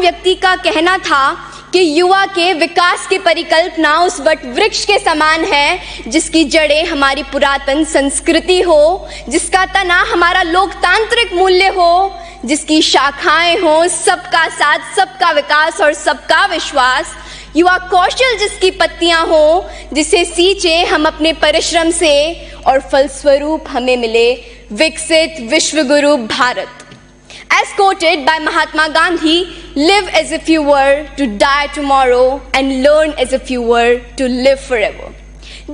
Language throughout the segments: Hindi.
व्यक्ति का कहना था कि युवा के विकास की परिकल्पना उस वट वृक्ष के समान है जिसकी जड़ें हमारी पुरातन संस्कृति हो, जिसका तना हमारा लोकतांत्रिक मूल्य हो, जिसकी शाखाएं हो सबका साथ, सबका विकास और सबका विश्वास। युवा कौशल जिसकी पत्तियां हो, जिसे सींचे हम अपने परिश्रम से और फलस्वरूप हमें मिले विकसित विश्वगुरु Bharat. As quoted by Mahatma Gandhi, live as if you were to die tomorrow and learn as if you were to live forever.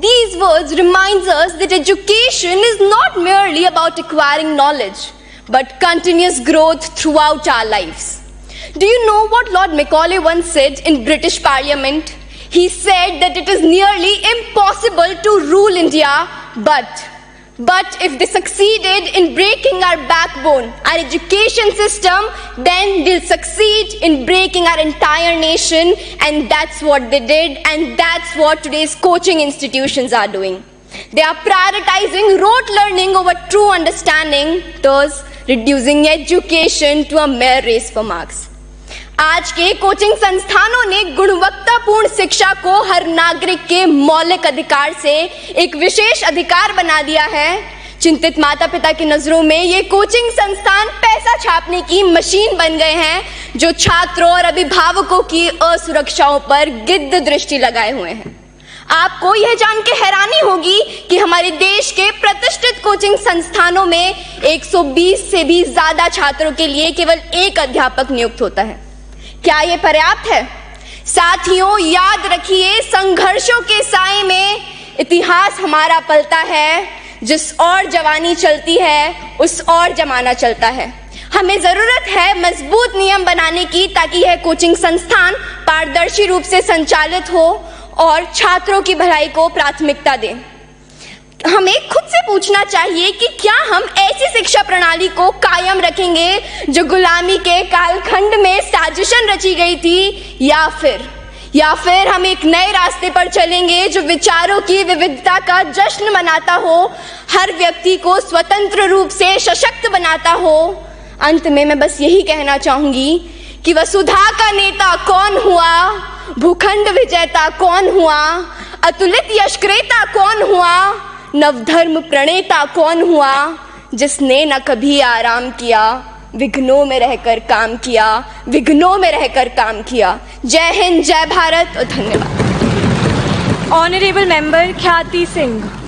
These words remind us that education is not merely about acquiring knowledge, but continuous growth throughout our lives. Do you know what Lord Macaulay once said in British Parliament? He said that it is nearly impossible to rule India, but if they succeeded in breaking our backbone, our education system, then they'll succeed in breaking our entire nation. And that's what they did, and that's what today's coaching institutions are doing. They are prioritizing rote learning over true understanding, thus reducing education to a mere race for marks. आज के कोचिंग संस्थानों ने गुणवत्तापूर्ण शिक्षा को हर नागरिक के मौलिक अधिकार से एक विशेष अधिकार बना दिया है। चिंतित माता पिता की नजरों में ये कोचिंग संस्थान पैसा छापने की मशीन बन गए हैं, जो छात्रों और अभिभावकों की असुरक्षाओं पर गिद्ध दृष्टि लगाए हुए हैं। आपको यह जान के हैरानी होगी कि हमारे देश के प्रतिष्ठित कोचिंग संस्थानों में 120 से भी ज्यादा छात्रों के लिए केवल एक अध्यापक नियुक्त होता है। क्या ये पर्याप्त है? साथियों, याद रखिए, संघर्षों के साए में इतिहास हमारा पलता है। जिस और जवानी चलती है उस और जमाना चलता है। हमें जरूरत है मजबूत नियम बनाने की, ताकि यह कोचिंग संस्थान पारदर्शी रूप से संचालित हो और छात्रों की भलाई को प्राथमिकता दें। हमें खुद से पूछना चाहिए कि क्या हम ऐसी शिक्षा प्रणाली को कायम रखेंगे जो गुलामी के कालखंड में साजिशन रची गई थी, या फिर हम एक नए रास्ते पर चलेंगे जो विचारों की विविधता का जश्न मनाता हो, हर व्यक्ति को स्वतंत्र रूप से सशक्त बनाता हो। अंत में मैं बस यही कहना चाहूंगी कि वसुधा का नेता कौन हुआ, भूखंड विजेता कौन हुआ, अतुलित यशक्रेता कौन हुआ, नवधर्म प्रणेता कौन हुआ, जिसने न कभी आराम किया, विघ्नों में रहकर काम किया, विघ्नों में रहकर काम किया। जय हिंद, जय भारत और धन्यवाद। ऑनरेबल मेंबर ख्याति सिंह।